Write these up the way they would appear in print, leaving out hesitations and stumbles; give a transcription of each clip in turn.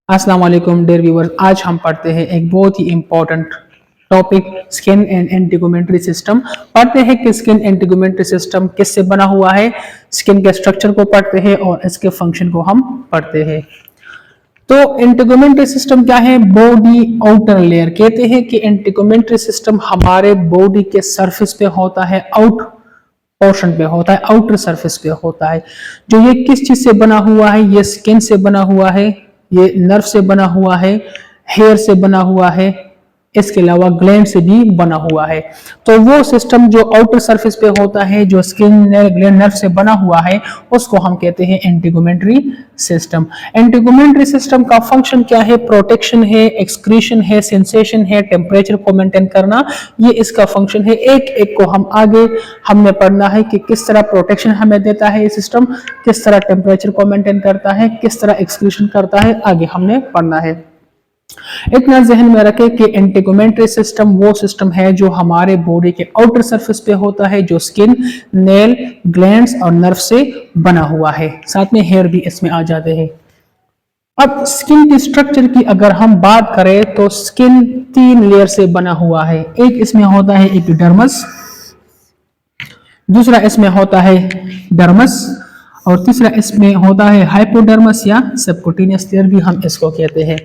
अस्सलाम वालेकुम dear viewers. आज हम पढ़ते हैं एक बहुत ही important topic skin and integumentary system. पढ़ते हैं कि स्किन इंटीगुमेंटरी सिस्टम किससे बना हुआ है, स्किन के स्ट्रक्चर को पढ़ते हैं और इसके फंक्शन को हम पढ़ते हैं। तो इंटीगुमेंटरी सिस्टम क्या है? Body outer layer. कहते हैं कि इंटीगुमेंटरी सिस्टम हमारे बॉडी के सरफेस पे होता है, आउट पोर्शन पे होता है, आउटर सरफेस पे होता है। जो ये किस चीज से बना हुआ है? ये स्किन से बना हुआ है, ये नर्व से बना हुआ है, हेयर से बना हुआ है, इसके अलावा ग्लैंड से भी बना हुआ है। तो वो सिस्टम जो आउटर सरफेस पे होता है, जो स्किन ग्लैंड नर्व से बना हुआ है, उसको हम कहते हैं इंटीगुमेंटरी सिस्टम। इंटीगुमेंटरी सिस्टम का फंक्शन क्या है? प्रोटेक्शन है, एक्सक्रीशन है, सेंसेशन है, टेम्परेचर को मेंटेन करना, ये इसका फंक्शन है। एक एक को हम आगे हमने पढ़ना है कि किस तरह प्रोटेक्शन हमें देता है ये सिस्टम, किस तरह टेम्परेचर को मेंटेन करता है, किस तरह एक्सक्रीशन करता है, आगे हमने पढ़ना है। इतना जहन में रखें कि इंटीगुमेंटरी सिस्टम वो सिस्टम है जो हमारे बॉडी के आउटर सरफेस पे होता है, जो स्किन, नेल, ग्लैंड्स और नर्व से बना हुआ है। साथ में हेयर भी इसमें आ जाते हैं। अब स्किन की स्ट्रक्चर की अगर हम बात करें तो स्किन 3 लेयर से बना हुआ है। एक इसमें होता है एपिडर्मिस, दूसरा इसमें होता है डर्मिस और तीसरा इसमें होता है हाइपोडर्मिस या सबक्यूटेनियस लेयर भी हम इसको कहते हैं।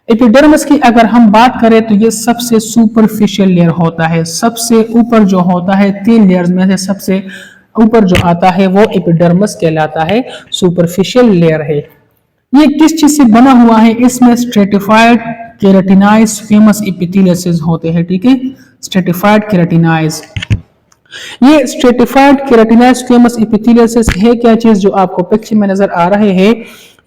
एपिडर्मिस की अगर हम बात करें तो ये सबसे सुपरफिशियल लेयर होता है। सबसे ऊपर जो होता है 3 लेयर्स में से सबसे ऊपर जो आता है वो एपिडर्मिस कहलाता है, सुपरफिशियल लेयर है। ये किस चीज से बना हुआ है? इसमें स्ट्रेटिफाइड केराटिनाइज फेमस एपिथेलियल्स होते हैं। ठीक है, स्ट्रेटिफाइड केराटिनाइज। ये स्ट्रेटिफाइड केराटिनाइज फेमस एपिथेलियल्स है क्या चीज जो आपको पिक्चर में नजर आ रहे हैं?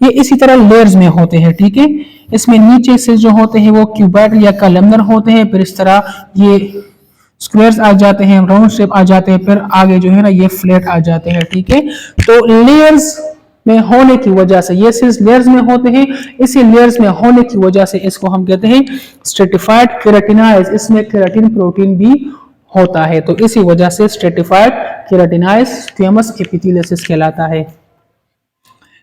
ये इसी तरह लेयर्स में होते हैं। ठीक है, इसमें नीचे से जो होते हैं वो क्यूबाइड या कॉलमनर होते हैं, फिर इस तरह ये स्क्वायर्स आ जाते हैं, राउंड शेप आ जाते हैं, फिर आगे जो है ना ये फ्लैट आ जाते हैं। ठीक है, तो लेयर्स में होने की वजह से, ये सिर्फ लेयर्स में होते हैं, इसी लेयर्स में होने की वजह से इसको हम कहते हैं स्ट्रेटिफाइड केराटिनाइज। इसमें केराटिन प्रोटीन भी होता है, तो इसी वजह से स्ट्रेटिफाइड केराटिनाइज फेमस एपिथेलियल्स कहलाता है।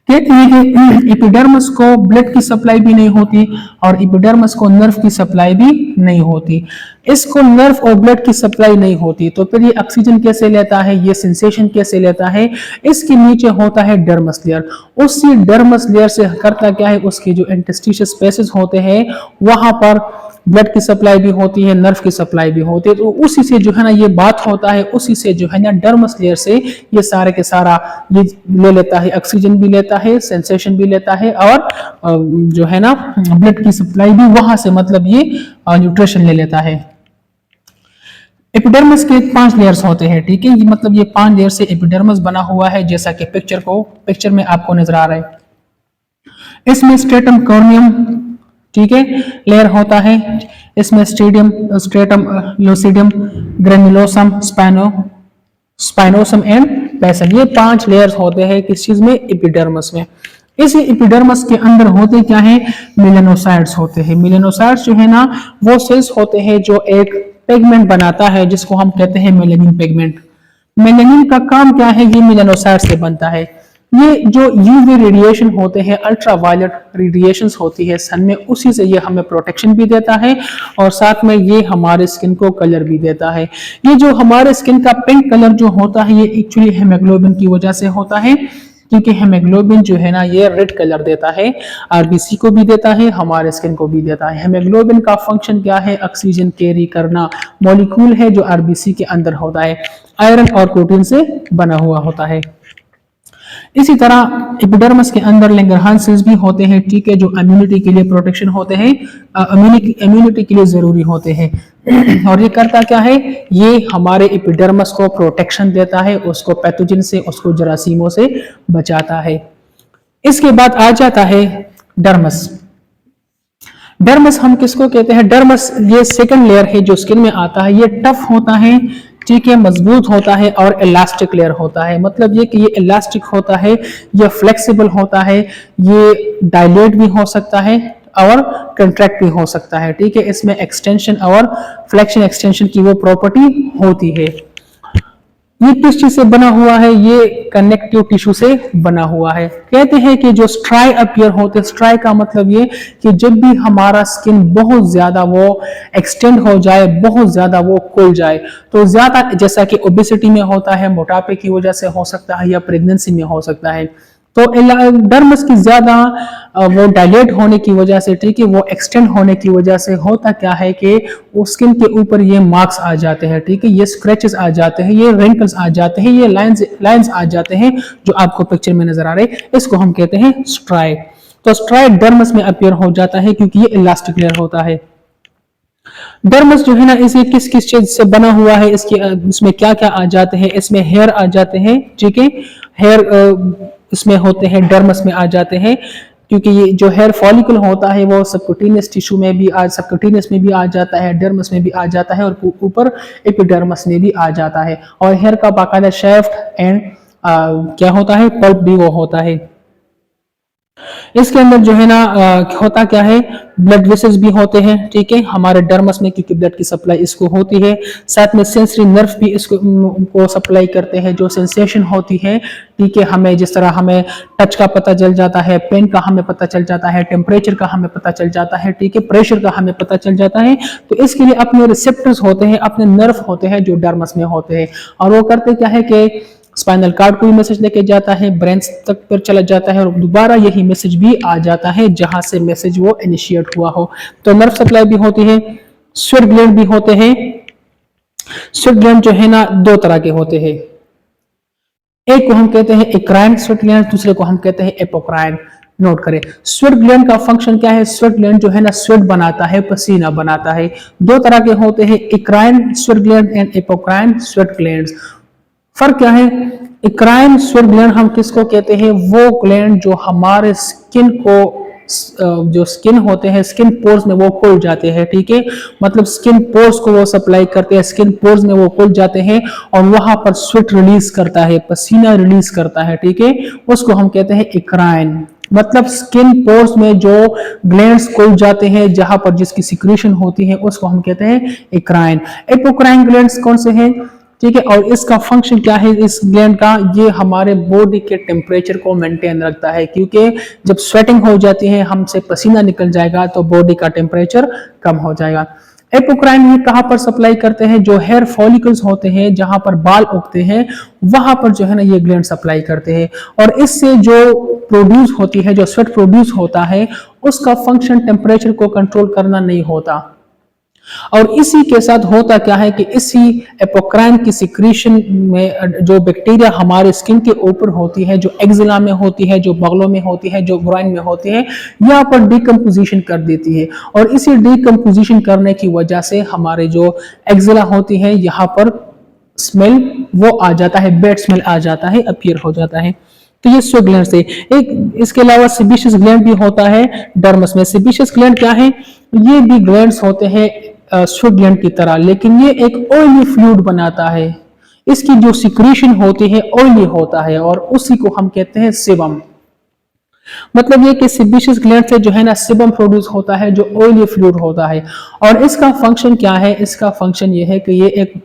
कहते हैं कि एपिडर्मिस को ब्लड की सप्लाई भी नहीं होती और एपिडर्मिस को नर्व की सप्लाई भी नहीं होती। इसको नर्व और ब्लड की सप्लाई नहीं होती तो फिर ये ऑक्सीजन कैसे लेता है, ये सेंसेशन कैसे लेता है? इसके नीचे होता है डर्मस लेयर। उसी डर्मस लेयर से करता क्या है, उसके जो इंटरस्टिशियल स्पेसेस होते हैं वहां पर ब्लड की सप्लाई भी होती है, नर्व की सप्लाई भी होती है। तो उसी से जो है ना ये बात होता है, उसी से जो है ना डर्मस लेयर से ये सारे के सारा ये ले लेता है, ऑक्सीजन भी लेता है, सेंसेशन भी लेता है और जो है ना ब्लड की सप्लाई भी वहां से, मतलब ये न्यूट्रिशन ले लेता है। एपिडर्मिस के 5 लेयर्स होते हैं। ठीक है, ये मतलब ये 5 लेयर से एपिडर्मिस बना हुआ है, जैसा कि पिक्चर में आपको नजर आ रहा है। इसमें स्ट्रेटम कॉर्नियम, ठीक है, लेयर होता है। इसमें stratum लूसिडियम, granulosum, spinosum and basal, ये 5 लेयर्स होते हैं किस चीज में? एपिडर्मिस में। इसी एपिडर्मिस के अंदर होते क्या है? मेलानोसाइट्स होते हैं। मेलानोसाइट्स जो है ना वो सेल्स होते हैं जो एक पिगमेंट बनाता है जिसको हम कहते हैं मेलानिन पिगमेंट। मेलानिन का काम क्या है? ये मेलानोसाइट से बनता है। ये जो यूवी रेडिएशन होते हैं, अल्ट्रावायलेट रेडिएशंस होती है सन में, उसी से ये हमें प्रोटेक्शन भी देता है और साथ में ये हमारे स्किन को कलर भी देता है। ये जो हमारे स्किन का पिंक कलर जो होता है ये एक्चुअली हेमोग्लोबिन की वजह से होता है, क्योंकि हेमोग्लोबिन जो है ना ये रेड कलर देता है, आरबीसी को भी देता है, हमारे स्किन को भी देता है। हेमोग्लोबिन का फंक्शन क्या है? ऑक्सीजन कैरी करना। मॉलिक्यूल है जो आरबीसी के अंदर होता है, आयरन और प्रोटीन से बना हुआ होता है। इसी तरह एपिडर्मिस के अंदर लैंगरहांस सेल्स भी होते हैं। ठीक है, जो इम्यूनिटी के लिए प्रोटेक्शन होते हैं, इम्यूनिटी के लिए जरूरी होते हैं। और ये करता क्या है? ये हमारे एपिडर्मिस को प्रोटेक्शन देता है, उसको पैथोजन से, उसको जरासीमों से बचाता है। इसके बाद आ जाता है डर्मस। डर्मस हम किसको कहते हैं? डर्मस ये सेकंड लेयर है जो स्किन में आता है। ये टफ होता है, ठीक है, मजबूत होता है और इलास्टिक लेयर होता है। मतलब ये कि ये इलास्टिक होता है, ये फ्लेक्सिबल होता है, ये डायलेट भी हो सकता है और कंट्रैक्ट भी हो सकता है। ठीक है, इसमें एक्सटेंशन और फ्लेक्शन एक्सटेंशन की वो प्रॉपर्टी होती है। ये किस चीज से बना हुआ है? ये कनेक्टिव टिश्यू से बना हुआ है। कहते हैं कि जो स्ट्राई अपीयर होते हैं, स्ट्राई का मतलब ये कि जब भी हमारा स्किन बहुत ज्यादा वो एक्सटेंड हो जाए, बहुत ज्यादा वो खुल जाए, तो ज्यादा, जैसा कि ओबेसिटी में होता है, मोटापे की वजह से हो सकता है, या प्रेगनेंसी में हो सकता है, तो डर्मस की ज्यादा वो डायलेट होने की वजह से, ठीक है, वो एक्सटेंड होने की वजह से होता क्या है कि वो स्किन के ऊपर ये मार्क्स आ जाते हैं, ठीक है, ये स्क्रैचेस आ जाते हैं, ये रिंकल्स आ जाते हैं, ये लाइंस आ जाते हैं, जो आपको पिक्चर में नजर आ रहे हैं, इसको हम कहते हैं स्ट्राई। तो स्ट्राई डर्मस में अपीयर हो जाता है क्योंकि ये इलास्टिक लेयर होता है। डर्मस जो है ना, इसे किस किस चीज से बना हुआ है, इसमें क्या क्या आ जाते हैं? इसमें हेयर आ जाते हैं, ठीक है, हेयर इसमें होते हैं, डर्मस में आ जाते हैं, क्योंकि ये जो हेयर फॉलिकल होता है वो सबक्यूटेनियस टिश्यू में भी सबक्यूटेनियस में भी आ जाता है, डर्मस में भी आ जाता है, और ऊपर एपिडर्मस में भी आ जाता है। और हेयर का बाकायदा शेफ्ट एंड क्या होता है, पल्प भी वो होता है। इसके अंदर जो है ना होता क्या है, ब्लड वेसल्स भी होते हैं, ठीक है, हमारे डर्मस में, क्योंकि ब्लड की सप्लाई इसको होती है। साथ में सेंसरी नर्व भी इसको को सप्लाई करते हैं, जो सेंसेशन होती है, ठीक है, हमें जिस तरह हमें टच का पता चल जाता है, पेन का हमें पता चल जाता है, टेम्परेचर का हमें पता चल जाता है, ठीक है, प्रेशर का हमें पता चल जाता है, तो इसके लिए अपने रिसेप्टर्स होते हैं, अपने नर्व होते हैं जो डर्मस में होते हैं, और वो करते क्या है कि स्पाइनल कार्ड को भी मैसेज लेके जाता है, ब्रेन तक पर चला जाता है, और दोबारा यही मैसेज भी आ जाता है जहां से मैसेज वो इनिशिएट हुआ हो। तो नर्व सप्लाई भी होती है। स्वेट ग्लैंड भी होते हैं। स्वेट ग्लैंड जो है ना, दो तरह के होते हैं, एक को हम कहते हैं एक्राइन स्वेट ग्लैंड, दूसरे को हम कहते हैं एपोक्राइन। नोट करें, स्वेट ग्लैंड का फंक्शन क्या है? स्वेट ग्लैंड जो है ना, स्वेट बनाता है, पसीना बनाता है। दो तरह के होते हैं, eccrine sweat gland and apocrine sweat gland. फर्क क्या है? एक्राइन स्वेट ग्लैंड हम किसको कहते हैं? वो ग्लैंड जो हमारे स्किन को, जो स्किन होते हैं, स्किन पोर्स में वो खुल जाते हैं, ठीक है, मतलब स्किन पोर्स को वो सप्लाई करते हैं, स्किन पोर्स में वो खुल जाते हैं, और वहां पर स्वेट रिलीज करता है, पसीना रिलीज करता है, ठीक है, उसको हम कहते हैं एक्राइन। मतलब स्किन पोर्स में जो ग्लैंड्स खुल जाते हैं, जहां पर जिसकी सिक्रीशन होती है, उसको हम कहते हैं एक्राइन। एपोक्राइन ग्लैंड्स कौन से हैं? ठीक है, और इसका फंक्शन क्या है इस ग्लैंड का? ये हमारे बॉडी के टेम्परेचर को मेंटेन रखता है, क्योंकि जब स्वेटिंग हो जाती है, हमसे पसीना निकल जाएगा, तो बॉडी का टेम्परेचर कम हो जाएगा। एपोक्राइन ये कहां पर सप्लाई करते हैं? जो हेयर फॉलिकल्स होते हैं, जहां पर बाल उगते हैं, वहां पर जो है ना ये ग्लैंड सप्लाई करते हैं, और इससे जो प्रोड्यूस होती है, जो स्वेट प्रोड्यूस होता है, उसका फंक्शन टेम्परेचर को कंट्रोल करना नहीं होता। और इसी के साथ होता क्या है कि इसी एपोक्राइन की सिक्रीशन में जो बैक्टीरिया हमारे स्किन के ऊपर होती है, जो एक्जिला में होती है, जो बगलों में होती है, जो ग्रोइन में होती है, यहाँ पर डिकम्पोजिशन कर देती है, और इसी डिकम्पोजिशन करने की वजह से हमारे जो एक्जिला होती है, यहाँ पर स्मेल वो आ जाता है, बैड स्मेल आ जाता है, अपीयर हो जाता है। तो ये स्वेट ग्लैंड से एक, इसके अलावा सेबेशियस ग्लैंड भी होता है डर्मस में। सेबेशियस ग्लैंड क्या है? ये भी ग्लैंड्स होते हैं स्वेट ग्लैंड की तरह, लेकिन ये एक ऑयली फ्लूइड बनाता है, इसकी जो सिक्रीशन होती है ऑयली होता है, और उसी को हम कहते हैं सेबम। मतलब ये कि सेबेशियस ग्लैंड से जो है ना सेबम प्रोड्यूस होता है, जो ऑयली फ्लूइड होता है। और इसका फंक्शन क्या है? इसका फंक्शन ये है कि ये एक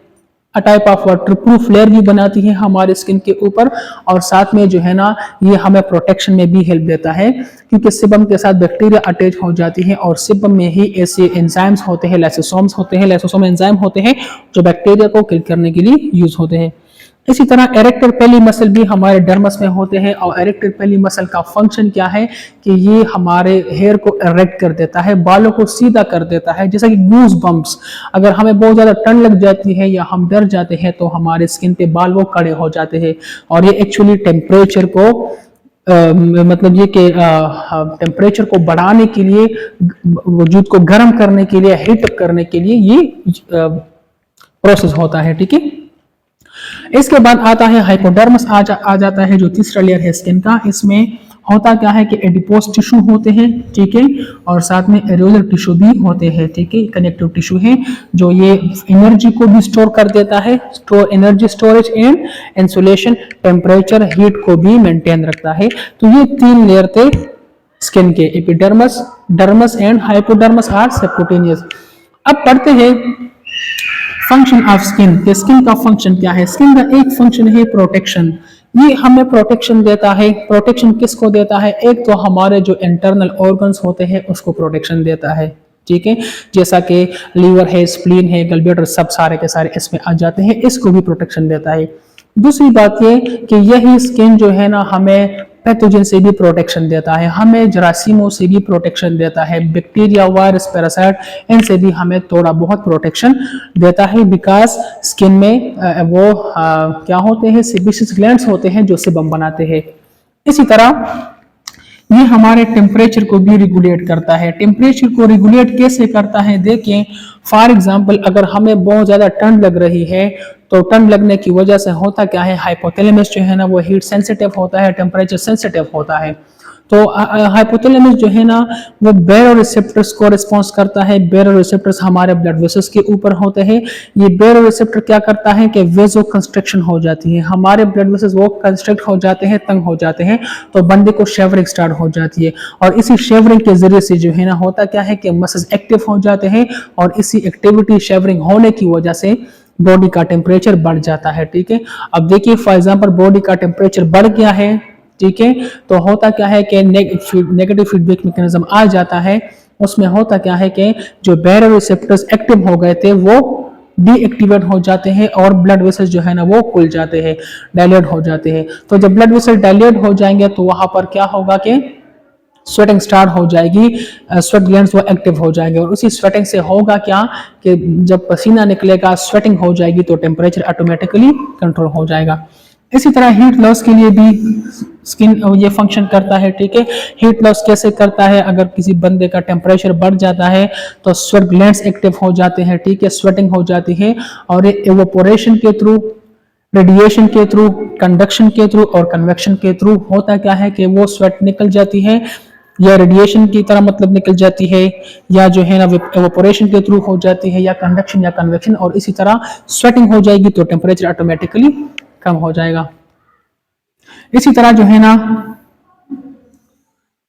type of water proof layer भी बनाती है हमारे स्किन के ऊपर, और साथ में जो है ना ये हमें प्रोटेक्शन में भी हेल्प देता है, क्योंकि सिबम के साथ बैक्टीरिया अटैच हो जाती है, और सिबम में ही ऐसे एंजाइम्स होते हैं, लाइसोसोम्स होते हैं, लाइसोसोम एंजाइम होते हैं, जो बैक्टीरिया को किल करने के लिए यूज होते हैं। इसी तरह एरेक्टर पेली मसल भी हमारे डर्मस में होते हैं, और एरेक्टर पेली मसल का फंक्शन क्या है कि ये हमारे हेयर को इरेक्ट कर देता है, बालों को सीधा कर देता है, जैसा कि गूज बम्प्स। अगर हमें बहुत ज्यादा ठंड लग जाती है या हम डर जाते हैं, तो हमारे स्किन पे बाल वो खड़े हो जाते हैं, और ये एक्चुअली टेम्परेचर को मतलब ये कि टेम्परेचर को बढ़ाने के लिए, वजूद को गर्म करने के लिए, हीट अप करने के लिए ये प्रोसेस होता है, ठीक है। इसके बाद आता है हाइपोडर्मस आ जाता है, जो तीसरा लेयर है स्किन का। इसमें होता क्या है कि एडिपोज टिश्यू होते हैं, ठीक है, और साथ में एरोलर टिश्यू भी होते हैं, ठीक है, कनेक्टिव टिश्यू है, जो ये एनर्जी को भी स्टोर कर देता है, energy storage and insulation, temperature, heat को भी मेंटेन रखता है। तो ये तीन लेयर थे स्किन के, epidermis, dermis and hypodermis or subcutaneous. अब पढ़ते हैं फंक्शन ऑफ स्किन, कि स्किन का फंक्शन क्या है। स्किन का एक फंक्शन है प्रोटेक्शन, ये हमें प्रोटेक्शन देता है। प्रोटेक्शन किसको देता है, एक तो हमारे जो इंटरनल ऑर्गन्स होते हैं उसको प्रोटेक्शन देता है, ठीक है, जैसा कि लीवर है, स्प्लीन है, गलब्लैडर, सब सारे के सारे इसमें आ जाते हैं, इसको भी प्रोटेक्शन देता है। दूसरी बात ये कि यही स्किन जो है ना हमें पैथोजन से भी प्रोटेक्शन देता है, हमें जरासीमों से भी प्रोटेक्शन देता है, बैक्टीरिया, वायरस, पैरासाइट, इनसे भी हमें थोड़ा बहुत प्रोटेक्शन देता है। बिकॉज स्किन में क्या होते हैं, सेबेशियस ग्लैंड्स होते हैं जो सेबम बनाते हैं। इसी तरह ये हमारे टेम्परेचर को भी रेगुलेट करता है। टेम्परेचर को रेगुलेट कैसे करता है, देखिए फॉर एग्जांपल अगर हमें बहुत ज्यादा ठंड लग रही है तो ठंड लगने की वजह से होता क्या है, हाइपोथैलेमस जो है ना वो हीट सेंसिटिव होता है, टेम्परेचर सेंसिटिव होता है। तो हाइपोथैलेमस जो है ना वो बेरोरिसेप्टर्स को रिस्पॉन्स करता है। बेरोरिसेप्टर्स हमारे ब्लड वेसल्स के ऊपर होते हैं। ये बेरोरिसेप्टर क्या करता है कि वेजो कंस्ट्रक्शन हो जाती है, हमारे ब्लड वेसल्स वो कंस्ट्रक्ट हो जाते हैं, तंग हो जाते हैं, तो बंदे को शेवरिंग स्टार्ट हो जाती है। और इसी शेवरिंग के जरिए से जो है ना होता क्या है कि मसल्स एक्टिव हो जाते हैं, और इसी एक्टिविटी शेवरिंग होने की वजह से बॉडी का टेम्परेचर बढ़ जाता है, ठीक है। अब देखिए फॉर एग्जांपल बॉडी का टेम्परेचर बढ़ गया है, ठीक है, तो होता क्या है कि नेगेटिव फीडबैक मैकेनिज्म आ जाता है। उसमें होता क्या है कि जो बैरोरिसेप्टर्स एक्टिव हो गए थे वो डीएक्टिवेट हो जाते हैं, और ब्लड वेसल्स जो है ना वो खुल जाते हैं, डायलेट हो जाते हैं। तो जब ब्लड वेसल डायलेट हो जाएंगे तो वहां पर क्या होगा कि स्वेटिंग स्टार्ट हो जाएगी, स्वेट ग्लैंड्स वो एक्टिव हो जाएंगे, और उसी स्वेटिंग से होगा क्या कि जब पसीना निकलेगा, स्वेटिंग हो जाएगी, तो टेम्परेचर ऑटोमेटिकली कंट्रोल हो जाएगा। इसी तरह हीट लॉस के लिए भी स्किन ये फंक्शन करता है, ठीक है। हीट लॉस कैसे करता है, अगर किसी बंदे का टेम्परेचर बढ़ जाता है तो स्वेट ग्लैंड्स एक्टिव हो जाते हैं, ठीक है, स्वेटिंग हो जाती है, और एवोपोरेशन के थ्रू, रेडिएशन के थ्रू, कंडक्शन के थ्रू और कन्वेक्शन के थ्रू होता क्या है कि वो स्वेट निकल जाती है, या रेडिएशन की तरह मतलब निकल जाती है, या जो है ना एवोपोरेशन के थ्रू हो जाती है, या कंडक्शन या कन्वेक्शन, और इसी तरह स्वेटिंग हो जाएगी तो टेम्परेचर ऑटोमेटिकली कम हो जाएगा। इसी तरह जो है ना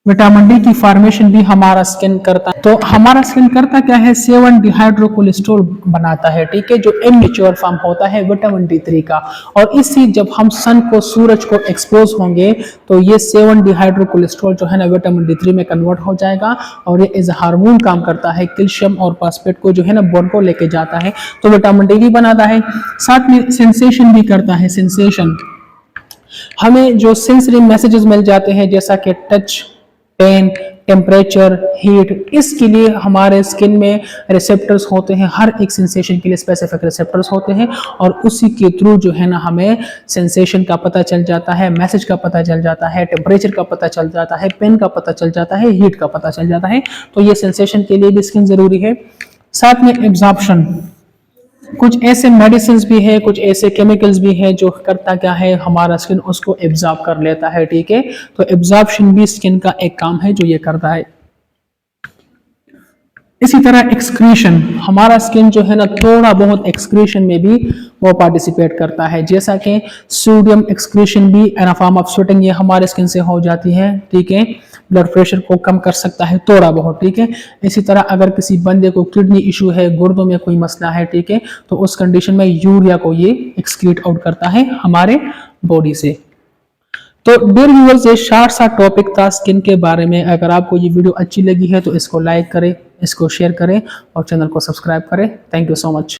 विटामिन डी की फॉर्मेशन भी हमारा स्किन करता है। तो हमारा स्किन करता क्या है, 7 डिहाइड्रोकोलेस्ट्रॉल बनाता है, ठीक है, जो इमेच्योर फॉर्म होता है विटामिन D3 का। और इससे जब हम सन को, सूरज को एक्सपोज होंगे तो ये 7 डिहाइड्रोकोलेस्ट्रॉल जो है ना विटामिन D3 में कन्वर्ट हो जाएगा, और ये एज हार्मोन काम करता है, कैल्शियम और फास्फेट को जो है ना बोन को लेके जाता है, तो विटामिन डी भी बनाता है। साथ में सेंसेशन भी करता है। सेंसेशन, हमें जो सेंसरी मैसेजेस मिल जाते हैं जैसा कि टच, पेन, टेम्परेचर, हीट, इसके लिए हमारे स्किन में रिसेप्टर्स होते हैं, हर एक सेंसेशन के लिए स्पेसिफिक रिसेप्टर्स होते हैं, और उसी के थ्रू जो है ना हमें सेंसेशन का पता चल जाता है, मैसेज का पता चल जाता है, टेम्परेचर का पता चल जाता है, पेन का पता चल जाता है, हीट का पता चल जाता है। तो ये सेंसेशन के लिए भी स्किन जरूरी है। साथ में एब्जॉर्प्शन, कुछ ऐसे मेडिसिन भी है, कुछ ऐसे केमिकल्स भी है जो करता क्या है, हमारा स्किन उसको एब्जॉर्ब कर लेता है, ठीक है। तो एब्जॉर्प्शन भी स्किन का एक काम है जो ये करता है। इसी तरह एक्सक्रीशन, हमारा स्किन जो है ना थोड़ा बहुत एक्सक्रीशन में भी वो पार्टिसिपेट करता है, जैसा कि सोडियम एक्सक्रीशन भी एन फॉर्म ऑफ स्वेटिंग, ये हमारे स्किन से हो जाती है, ठीक है। ब्लड प्रेशर को कम कर सकता है थोड़ा बहुत, ठीक है। इसी तरह अगर किसी बंदे को किडनी इशू है, गुर्दों में कोई मसला है, ठीक है, तो उस कंडीशन में यूरिया को ये एक्सक्रीट आउट करता है हमारे बॉडी से। तो डियर व्यूअर्स, ये शॉर्ट सा टॉपिक था स्किन के बारे में। अगर आपको ये वीडियो अच्छी लगी है तो इसको लाइक करें, इसको शेयर करें और चैनल को सब्सक्राइब करें। Thank you so much.